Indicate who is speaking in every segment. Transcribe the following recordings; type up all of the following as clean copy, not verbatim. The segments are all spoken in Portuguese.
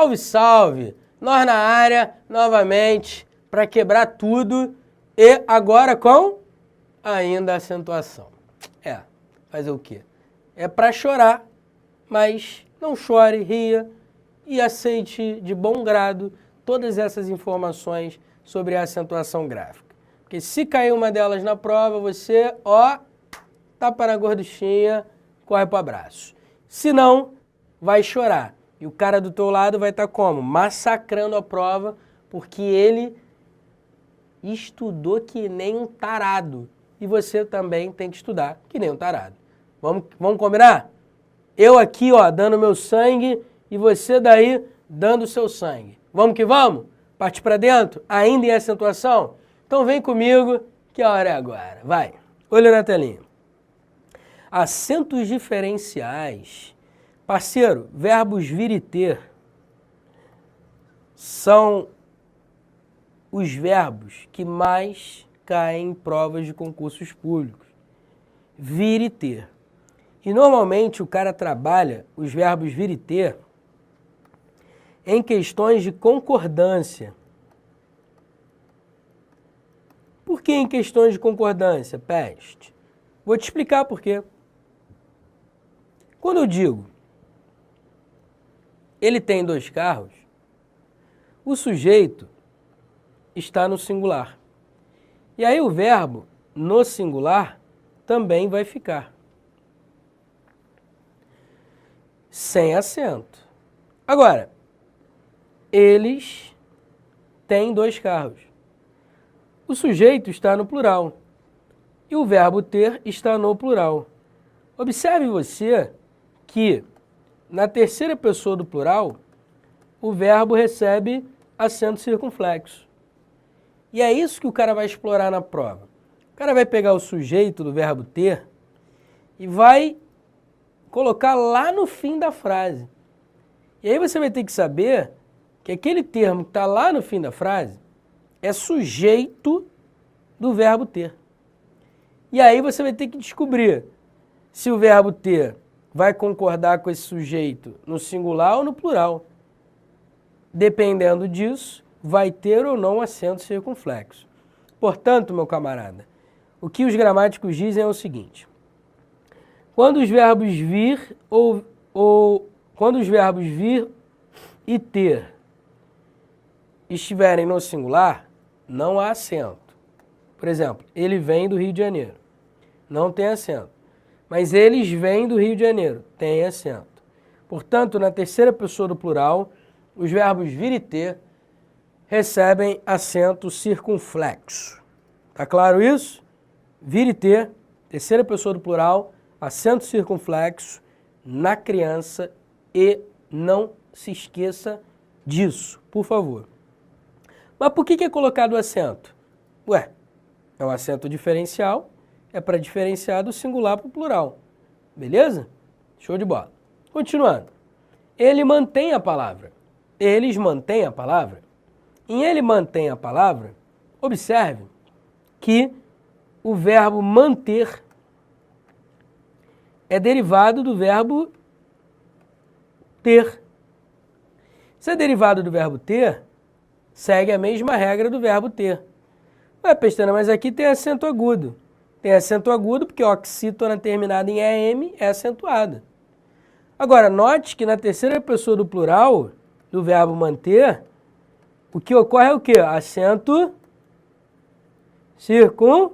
Speaker 1: Salve, salve! Nós na área, novamente, para quebrar tudo e agora com ainda acentuação. Fazer o quê? É para chorar, mas não chore, ria e aceite de bom grado todas essas informações sobre a acentuação gráfica. Porque se cair uma delas na prova, você, tapa na gorduchinha, corre pro abraço. Se não, vai chorar. E o cara do teu lado vai estar como? Massacrando a prova, porque ele estudou que nem um tarado. E você também tem que estudar que nem um tarado. Vamos combinar? Eu aqui, dando meu sangue e você daí dando o seu sangue. Vamos que vamos? Partir para dentro? Ainda em acentuação? Então vem comigo que a hora é agora. Vai, olha na telinha. Acentos diferenciais. Parceiro, verbos vir e ter são os verbos que mais caem em provas de concursos públicos. Vir e ter. E normalmente o cara trabalha os verbos vir e ter em questões de concordância. Por que em questões de concordância, Peste? Vou te explicar por quê. Quando eu digo ele tem 2 carros, o sujeito está no singular. E aí o verbo no singular também vai ficar sem acento. Agora, eles têm 2 carros. O sujeito está no plural e o verbo ter está no plural. Observe você que na terceira pessoa do plural, o verbo recebe acento circunflexo. E é isso que o cara vai explorar na prova. O cara vai pegar o sujeito do verbo ter e vai colocar lá no fim da frase. E aí você vai ter que saber que aquele termo que está lá no fim da frase é sujeito do verbo ter. E aí você vai ter que descobrir se o verbo ter vai concordar com esse sujeito no singular ou no plural. Dependendo disso, vai ter ou não acento circunflexo. Portanto, meu camarada, o que os gramáticos dizem é o seguinte: quando os verbos vir quando os verbos vir e ter estiverem no singular, não há acento. Por exemplo, ele vem do Rio de Janeiro. Não tem acento. Mas eles vêm do Rio de Janeiro. Tem acento. Portanto, na terceira pessoa do plural, os verbos vir e ter recebem acento circunflexo. Tá claro isso? Vir e ter, terceira pessoa do plural, acento circunflexo na criança e não se esqueça disso, por favor. Mas por que é colocado o acento? É um acento diferencial, é para diferenciar do singular para o plural. Beleza? Show de bola. Continuando. Ele mantém a palavra. Eles mantêm a palavra. Em ele mantém a palavra, observe que o verbo manter é derivado do verbo ter. Se é derivado do verbo ter, segue a mesma regra do verbo ter. Pestana, mas aqui tem acento agudo. Tem acento agudo porque a oxítona terminada em EM é acentuada. Agora, note que na terceira pessoa do plural, do verbo manter, o que ocorre é o quê? Acento circunflexo.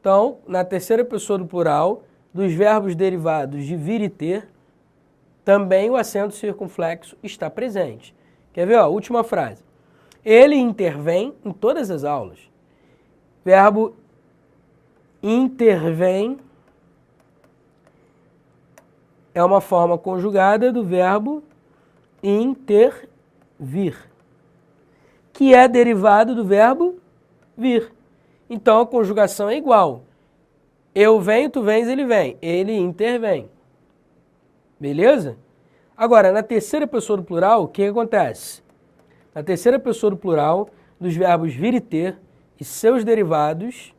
Speaker 1: Então, na terceira pessoa do plural, dos verbos derivados de vir e ter, também o acento circunflexo está presente. Quer ver? Última frase. Ele intervém em todas as aulas. Verbo intervém é uma forma conjugada do verbo intervir, que é derivado do verbo vir. Então a conjugação é igual. Eu venho, tu vens, ele vem. Ele intervém. Beleza? Agora, na terceira pessoa do plural, o que acontece? Na terceira pessoa do plural, dos verbos vir e ter e seus derivados,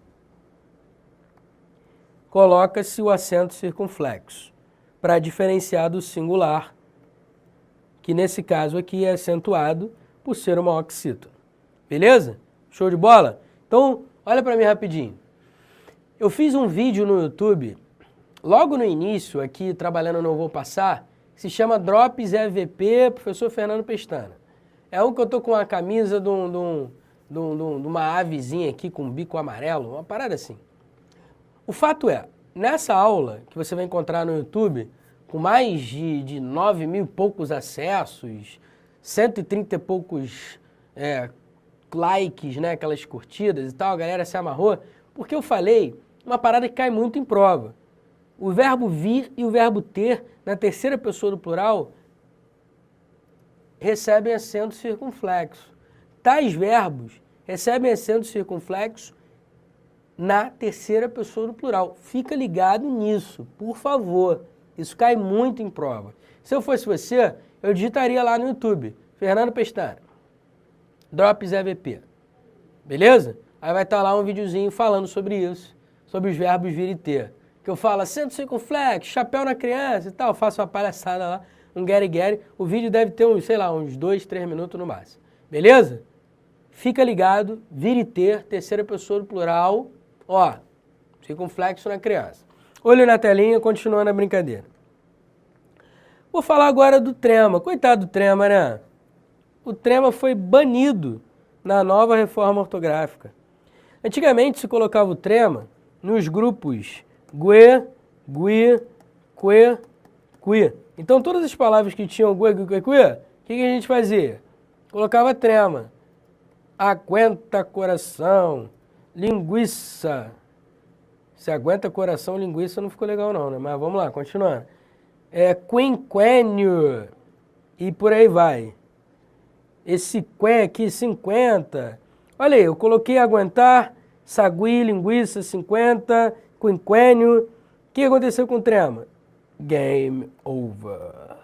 Speaker 1: coloca-se o acento circunflexo para diferenciar do singular que nesse caso aqui é acentuado por ser uma oxítona. Beleza? Show de bola? Então, olha para mim rapidinho. Eu fiz um vídeo no YouTube, logo no início, aqui trabalhando no Vou Passar, que se chama Drops EVP, professor Fernando Pestana. É um que eu tô com uma camisa de uma avezinha aqui com um bico amarelo, uma parada assim. O fato é, nessa aula que você vai encontrar no YouTube, com mais de 9 mil e poucos acessos, 130 e poucos likes, né, aquelas curtidas e tal, a galera se amarrou, porque eu falei uma parada que cai muito em prova. O verbo vir e o verbo ter, na terceira pessoa do plural, recebem acento circunflexo. Tais verbos recebem acento circunflexo na terceira pessoa do plural. Fica ligado nisso, por favor. Isso cai muito em prova. Se eu fosse você, eu digitaria lá no YouTube, Fernando Pestana, Drops EVP. Beleza? Aí vai estar lá um videozinho falando sobre isso, sobre os verbos vir e ter. Que eu falo acento circunflexo, chapéu na criança e tal, faço uma palhaçada lá, um get-get. O vídeo deve ter uns, sei lá, uns 2, 3 minutos no máximo. Beleza? Fica ligado, vir e ter, terceira pessoa do plural, ó, circunflexo na criança. Olho na telinha, continuando a brincadeira. Vou falar agora do trema. Coitado do trema, né? O trema foi banido na nova reforma ortográfica. Antigamente se colocava o trema nos grupos gue, gui, que, qui. Então todas as palavras que tinham gue, gui, que, qui, o que a gente fazia? Colocava trema. Aguenta coração, linguiça. Se aguenta coração, linguiça não ficou legal não, né? Mas vamos lá, continuando. Quinquênio e por aí vai. Esse qué aqui, 50. Olha aí, eu coloquei aguentar, sagui, linguiça, 50, quinquênio. O que aconteceu com o trema? Game over.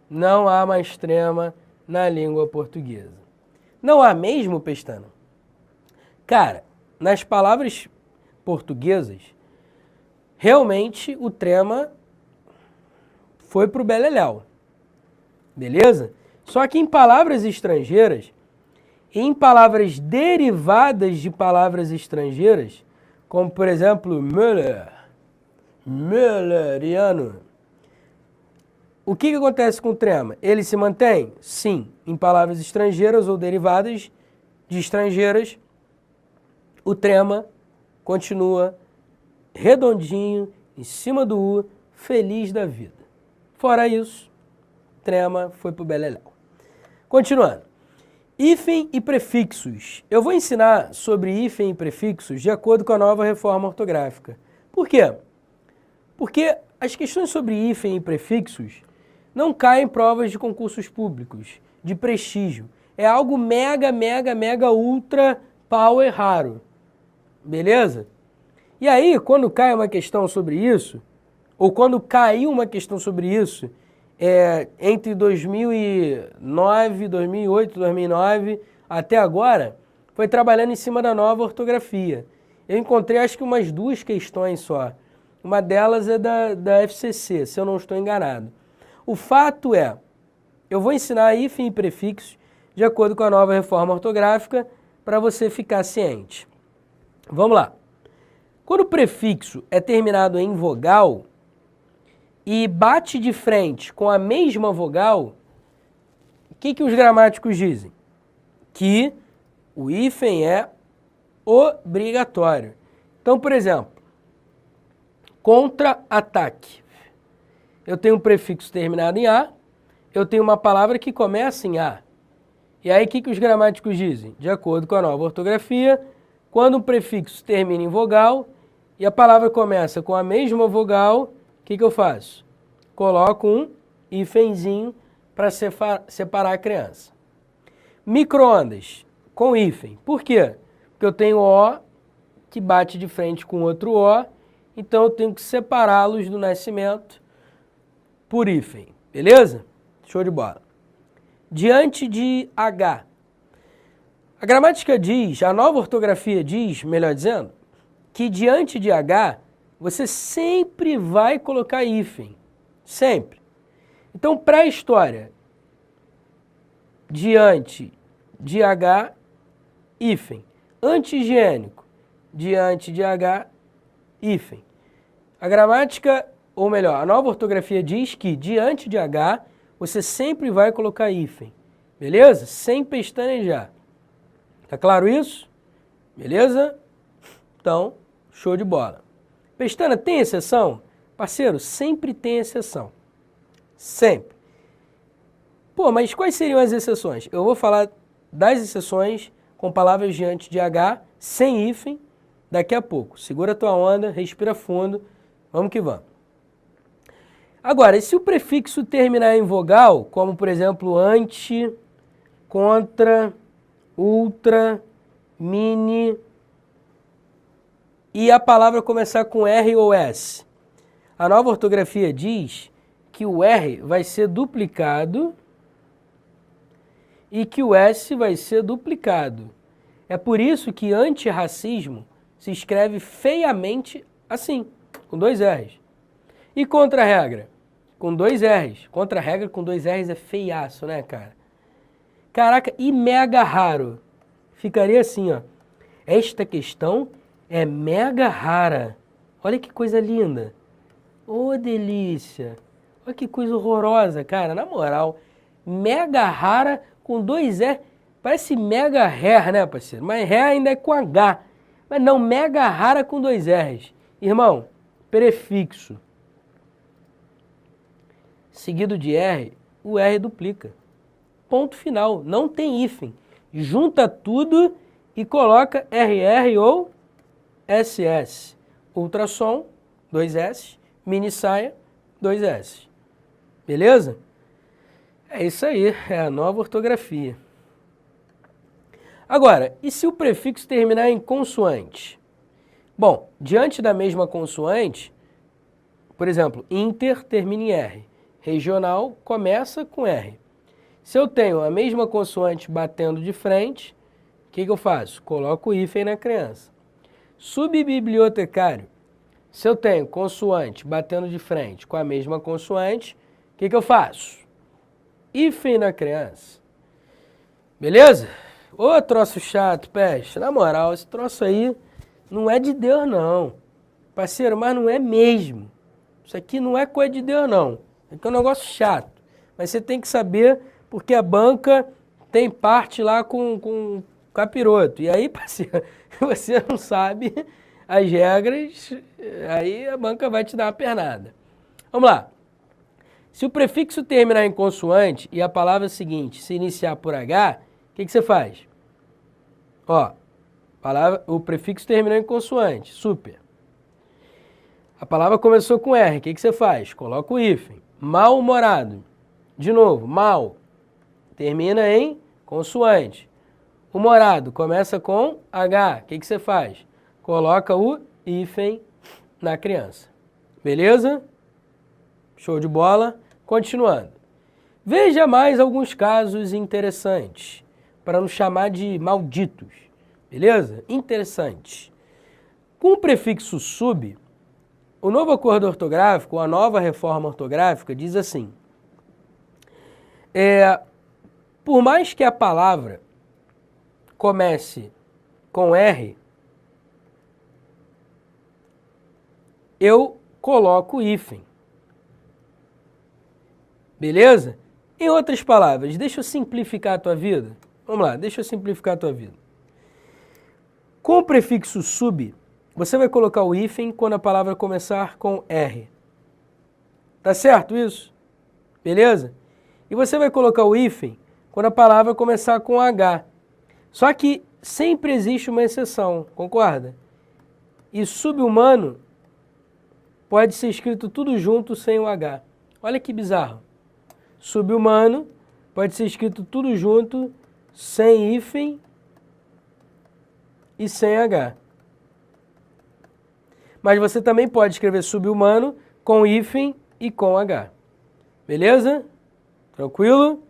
Speaker 1: Não há mais trema na língua portuguesa. Não há mesmo, Pestana? Cara, nas palavras portuguesas, realmente o trema foi pro beleléu. Beleza? Só que em palavras estrangeiras, em palavras derivadas de palavras estrangeiras, como por exemplo, Mülleriano, o que acontece com o trema? Ele se mantém? Sim. Em palavras estrangeiras ou derivadas de estrangeiras, o trema continua redondinho, em cima do U, feliz da vida. Fora isso, trema foi pro beleléu. Continuando. Hífen e prefixos. Eu vou ensinar sobre hífen e prefixos de acordo com a nova reforma ortográfica. Por quê? Porque as questões sobre hífen e prefixos não caem em provas de concursos públicos, de prestígio. É algo mega, mega, mega, ultra, power raro. Beleza? E aí, quando cai uma questão sobre isso, ou quando caiu uma questão sobre isso, entre 2009, 2008, 2009, até agora, foi trabalhando em cima da nova ortografia. Eu encontrei acho que umas 2 questões só. Uma delas é da FCC, se eu não estou enganado. O fato é, eu vou ensinar hífen e prefixos de acordo com a nova reforma ortográfica para você ficar ciente. Vamos lá. Quando o prefixo é terminado em vogal e bate de frente com a mesma vogal, o que os gramáticos dizem? Que o hífen é obrigatório. Então, por exemplo, contra-ataque. Eu tenho um prefixo terminado em A, eu tenho uma palavra que começa em A. E aí o que os gramáticos dizem? De acordo com a nova ortografia, quando um prefixo termina em vogal e a palavra começa com a mesma vogal, o que eu faço? Coloco um hífenzinho para separar a criança. Micro-ondas, com hífen. Por quê? Porque eu tenho O que bate de frente com outro O, então eu tenho que separá-los do nascimento por hífen. Beleza? Show de bola. Diante de H. A gramática diz, a nova ortografia diz, melhor dizendo, que diante de H você sempre vai colocar hífen. Sempre. Então, pré-história, diante de H, hífen. Anti-higiênico, diante de H, hífen. A gramática, ou melhor, a nova ortografia diz que diante de H, você sempre vai colocar hífen. Beleza? Sem pestanejar. Tá claro isso? Beleza? Então, show de bola. Pestana tem exceção? Parceiro, sempre tem exceção. Sempre. Pô, mas quais seriam as exceções? Eu vou falar das exceções com palavras diante de H, sem hífen, daqui a pouco. Segura a tua onda, respira fundo, vamos que vamos. Agora, e se o prefixo terminar em vogal, como por exemplo anti, contra, ultra, mini, e a palavra começar com R ou S? A nova ortografia diz que o R vai ser duplicado e que o S vai ser duplicado. É por isso que antirracismo se escreve feiamente assim, com 2 R's. E contra-regra? Com 2 R's. Contra-regra com 2 R's é feiaço, né, cara? Caraca, e mega raro? Ficaria assim, ó. Esta questão é mega rara. Olha que coisa linda. Ô, delícia. Olha que coisa horrorosa, cara. Na moral, mega rara com 2 R. Parece mega rare, né, parceiro? Mas rare ainda é com H. Mas não, mega rara com 2 R's. Irmão, prefixo seguido de R, o R duplica. Ponto final. Não tem hífen. Junta tudo e coloca RR ou SS. Ultrassom, 2 S. Mini saia, 2 S. Beleza? É isso aí. É a nova ortografia. Agora, e se o prefixo terminar em consoante? Bom, diante da mesma consoante, por exemplo, inter termina em R. Regional começa com R. Se eu tenho a mesma consoante batendo de frente, o que eu faço? Coloco o hífen na criança. Subbibliotecário. Se eu tenho consoante batendo de frente com a mesma consoante, o que eu faço? Hífen na criança. Beleza? Ô troço chato, peste. Na moral, esse troço aí não é de Deus, não. Parceiro, mas não é mesmo. Isso aqui não é coisa de Deus, não. Isso aqui é um negócio chato. Mas você tem que saber porque a banca tem parte lá com capiroto. E aí, parceiro, você não sabe as regras, aí a banca vai te dar uma pernada. Vamos lá. Se o prefixo terminar em consoante e a palavra seguinte se iniciar por H, o que você faz? Ó, o prefixo terminou em consoante, super. A palavra começou com R, o que você faz? Coloca o hífen. Mal-humorado. De novo, mal. Termina em consoante. Humorado começa com H, o que você faz? Coloca o hífen na criança. Beleza? Show de bola. Continuando. Veja mais alguns casos interessantes, para não chamar de malditos. Beleza? Interessante. Com o prefixo sub, o novo acordo ortográfico, a nova reforma ortográfica, diz assim. Por mais que a palavra comece com R, eu coloco hífen. Beleza? Em outras palavras, deixa eu simplificar a tua vida. Vamos lá, deixa eu simplificar a tua vida. Com o prefixo sub, você vai colocar o hífen quando a palavra começar com R. Tá certo isso? Beleza? E você vai colocar o hífen quando a palavra começar com H. Só que sempre existe uma exceção, concorda? E subhumano pode ser escrito tudo junto sem o H. Olha que bizarro. Subhumano pode ser escrito tudo junto, sem hífen e sem H. Mas você também pode escrever subhumano com hífen e com H. Beleza? Tranquilo?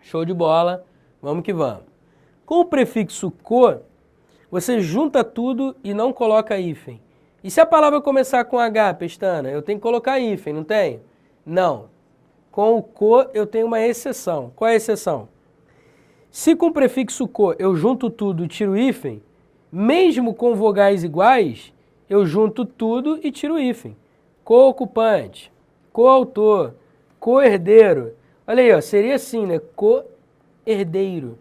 Speaker 1: Show de bola. Vamos que vamos. Com o prefixo co, você junta tudo e não coloca hífen. E se a palavra começar com H, pestana, eu tenho que colocar hífen, não tem? Não. Com o co, eu tenho uma exceção. Qual é a exceção? Se com o prefixo co eu junto tudo e tiro o hífen, mesmo com vogais iguais, eu junto tudo e tiro o hífen. Co-ocupante, coautor, co-herdeiro. Olha aí, ó, seria assim, né? Co-herdeiro,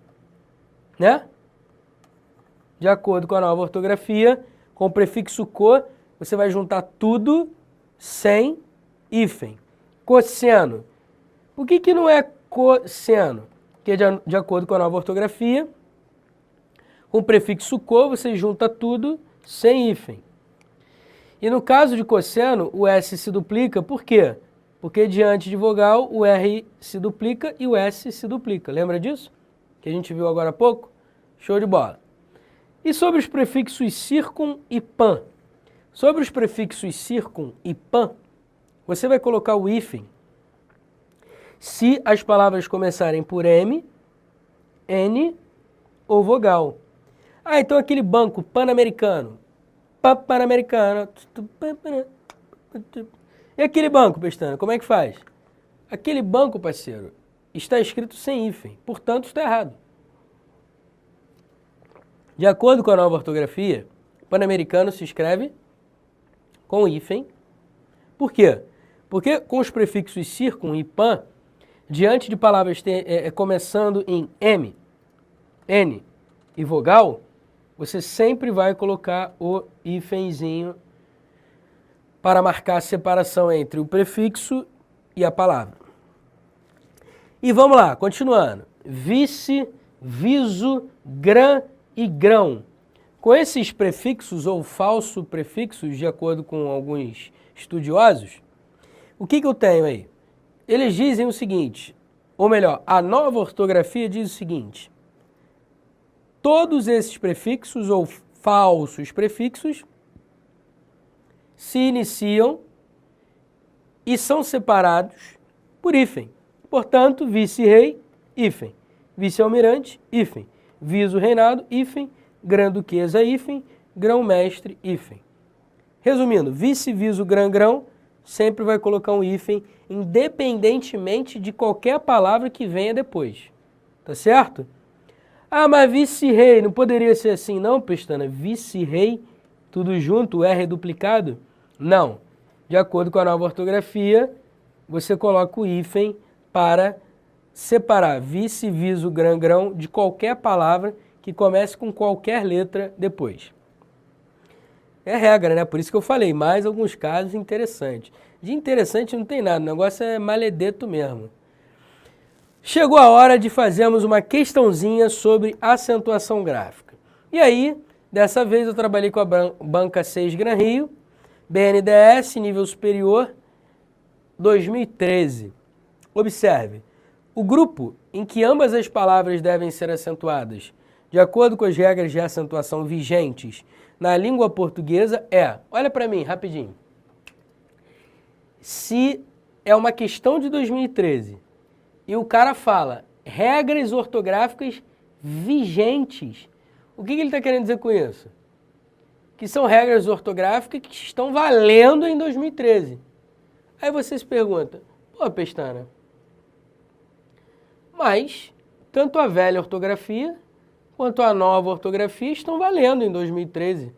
Speaker 1: né? De acordo com a nova ortografia, com o prefixo co, você vai juntar tudo sem hífen. Cosseno. Por que não é cosseno? Porque de acordo com a nova ortografia, com o prefixo co, você junta tudo sem hífen. E no caso de cosseno, o S se duplica, por quê? Porque diante de vogal, o R se duplica e o S se duplica. Lembra disso? Que a gente viu agora há pouco? Show de bola. E sobre os prefixos circum e pan? Sobre os prefixos circum e pan, você vai colocar o hífen se as palavras começarem por M, N ou vogal. Ah, então aquele banco pan-americano. Pan-americano. E aquele banco, Pestana, como é que faz? Aquele banco, parceiro, está escrito sem hífen, portanto está errado. De acordo com a nova ortografia, pan-americano se escreve com hífen. Por quê? Porque com os prefixos circum e pan, diante de palavras começando em M, N e vogal, você sempre vai colocar o hífenzinho para marcar a separação entre o prefixo e a palavra. E vamos lá, continuando. Vice, viso, gran e grão. Com esses prefixos ou falsos prefixos, de acordo com alguns estudiosos, o que eu tenho aí? Eles dizem o seguinte, ou melhor, a nova ortografia diz o seguinte: todos esses prefixos ou falsos prefixos se iniciam e são separados por hífen. Portanto, vice-rei, hífen. Vice-almirante, hífen. Viso-reinado, hífen. Grã-duquesa, hífen. Grão-mestre, hífen. Resumindo, vice, viso, grã, grão, sempre vai colocar um hífen, independentemente de qualquer palavra que venha depois. Tá certo? Ah, mas vice-rei, não poderia ser assim não, Pestana? Vice-rei, tudo junto, o R duplicado? Não. De acordo com a nova ortografia, você coloca o hífen para separar vice, viso, grã, grão de qualquer palavra que comece com qualquer letra depois. É regra, né? Por isso que eu falei, mais alguns casos interessantes. De interessante não tem nada, o negócio é maledeto mesmo. Chegou a hora de fazermos uma questãozinha sobre acentuação gráfica. E aí, dessa vez eu trabalhei com a banca 6 Gran Rio, BNDES, nível superior, 2013. Observe, o grupo em que ambas as palavras devem ser acentuadas, de acordo com as regras de acentuação vigentes na língua portuguesa, olha para mim, rapidinho. Se é uma questão de 2013 e o cara fala regras ortográficas vigentes, o que ele está querendo dizer com isso? Que são regras ortográficas que estão valendo em 2013. Aí você se pergunta, pô, Pestana, mas tanto a velha ortografia quanto a nova ortografia estão valendo em 2013.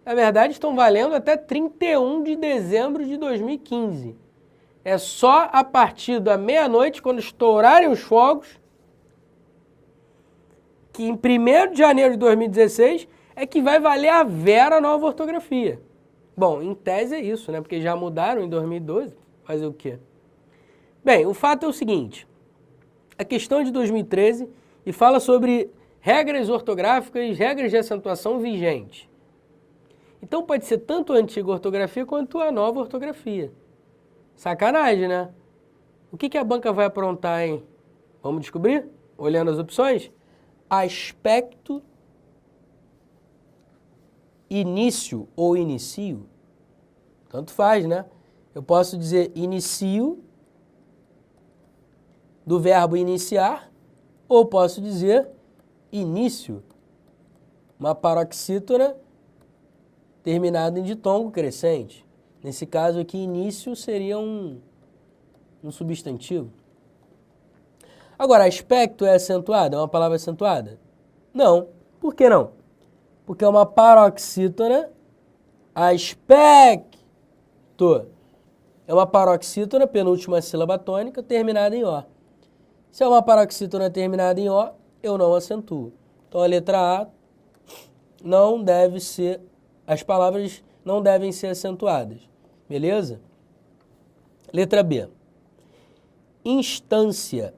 Speaker 1: Na verdade, estão valendo até 31 de dezembro de 2015. É só a partir da meia-noite, quando estourarem os fogos, que em 1º de janeiro de 2016 é que vai valer a vera nova ortografia. Bom, em tese é isso, né? Porque já mudaram em 2012. Fazer o quê? Bem, o fato é o seguinte. A questão é de 2013 e fala sobre regras ortográficas, regras de acentuação vigentes. Então pode ser tanto a antiga ortografia quanto a nova ortografia. Sacanagem, né? O que a banca vai aprontar, hein? Vamos descobrir? Olhando as opções? Aspecto, início ou inicio. Tanto faz, né? Eu posso dizer inicio do verbo iniciar ou posso dizer início, uma paroxítona terminada em ditongo crescente. Nesse caso aqui, início seria um substantivo. Agora, aspecto é acentuado? É uma palavra acentuada? Não. Por que não? Porque é uma paroxítona aspecto. É uma paroxítona, penúltima sílaba tônica, terminada em O. Se é uma paroxítona terminada em O, eu não acentuo. Então, a letra A não deve ser, as palavras não devem ser acentuadas. Beleza? Letra B. Instância.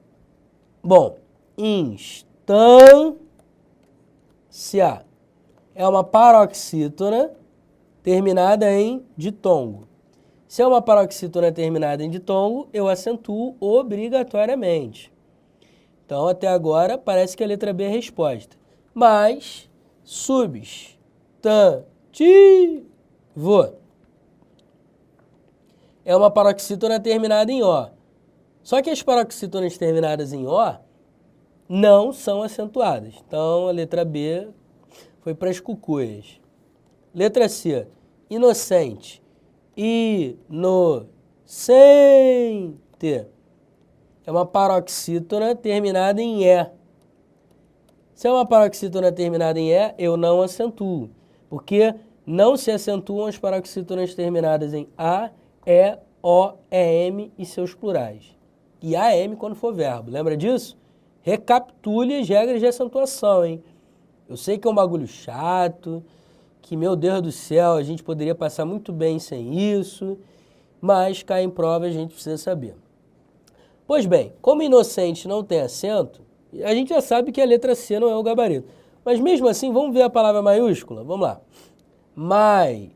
Speaker 1: Bom, instância é uma paroxítona terminada em ditongo. Se é uma paroxítona terminada em ditongo, eu acentuo obrigatoriamente. Então, até agora, parece que a letra B é a resposta. Mas, substantivo. É uma paroxítona terminada em O. Só que as paroxítonas terminadas em O não são acentuadas. Então, a letra B foi para as cucuias. Letra C. Inocente. Inocente. É uma paroxítona terminada em E. Se é uma paroxítona terminada em E, eu não acentuo. Porque não se acentuam as paroxítonas terminadas em A, E, O, EM e seus plurais. E AM quando for verbo. Lembra disso? Recapitule as regras de acentuação, hein? Eu sei que é um bagulho chato, que, meu Deus do céu, a gente poderia passar muito bem sem isso, mas cai em prova a gente precisa saber. Pois bem, como inocente não tem acento, a gente já sabe que a letra C não é o gabarito. Mas mesmo assim, vamos ver a palavra maiúscula? Vamos lá. Maiúscula.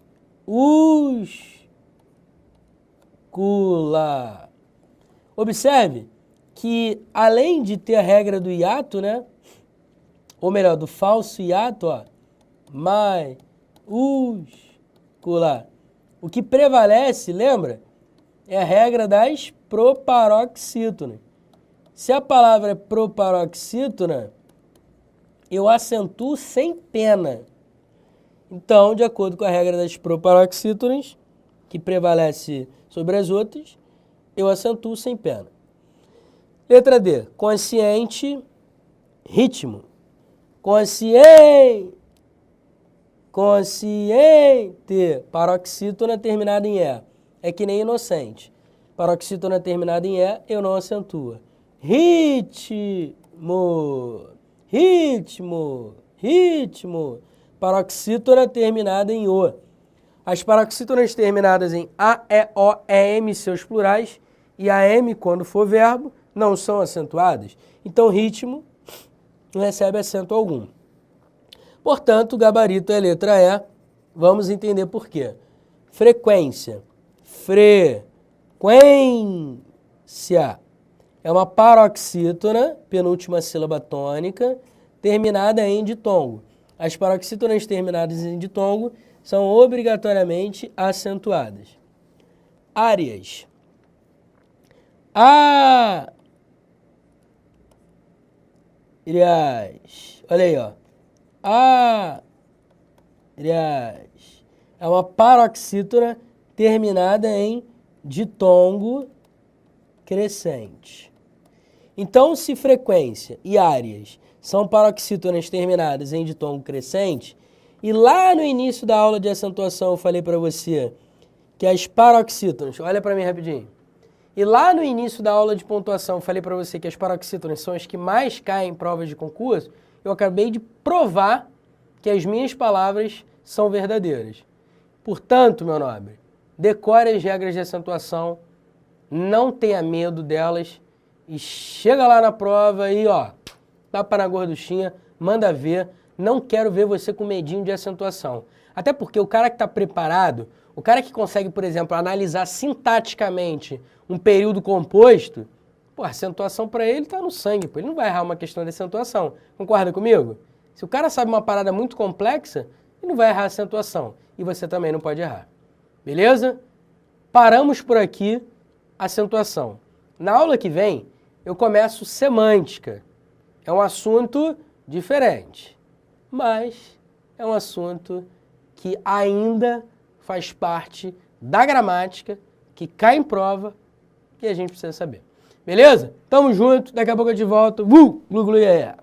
Speaker 1: Observe que, além de ter a regra do hiato, né? Ou melhor, do falso hiato, ó. Maiúscula. O que prevalece, lembra? É a regra das proparoxítonas. Se a palavra é proparoxítona, eu acentuo sem pena. Então, de acordo com a regra das proparoxítonas, que prevalece sobre as outras, eu acentuo sem pena. Letra D. Consciente, ritmo. Consciente. Paroxítona terminada em E. É que nem inocente. Paroxítona terminada em E, eu não acentuo. Ritmo. Paroxítona terminada em O. As paroxítonas terminadas em A, E, O, EM, seus plurais, e AM, quando for verbo, não são acentuadas. Então, ritmo não recebe acento algum. Portanto, o gabarito é a letra E. Vamos entender por quê. Frequência. É uma paroxítona, penúltima sílaba tônica, terminada em ditongo. As paroxítonas terminadas em ditongo são obrigatoriamente acentuadas. Áreas. Olha aí, ó. É uma paroxítona terminada em ditongo crescente. Então, se frequência e áreas são paroxítonas terminadas em ditongo crescente, e lá no início da aula de acentuação eu falei para você que as paroxítonas, olha para mim rapidinho, e lá no início da aula de pontuação eu falei para você que as paroxítonas são as que mais caem em provas de concurso, eu acabei de provar que as minhas palavras são verdadeiras. Portanto, meu nobre, decore as regras de acentuação, não tenha medo delas e chega lá na prova e, ó, tapa na gorduchinha, manda ver. Não quero ver você com medinho de acentuação. Até porque o cara que está preparado, o cara que consegue, por exemplo, analisar sintaticamente um período composto, pô, a acentuação para ele está no sangue, pô. Ele não vai errar uma questão de acentuação. Concorda comigo? Se o cara sabe uma parada muito complexa, ele não vai errar a acentuação. E você também não pode errar. Beleza? Paramos por aqui, acentuação. Na aula que vem, eu começo semântica. É um assunto diferente, mas é um assunto que ainda faz parte da gramática, que cai em prova e a gente precisa saber. Beleza? Tamo junto, daqui a pouco eu te volto. Glu, glu, yeah.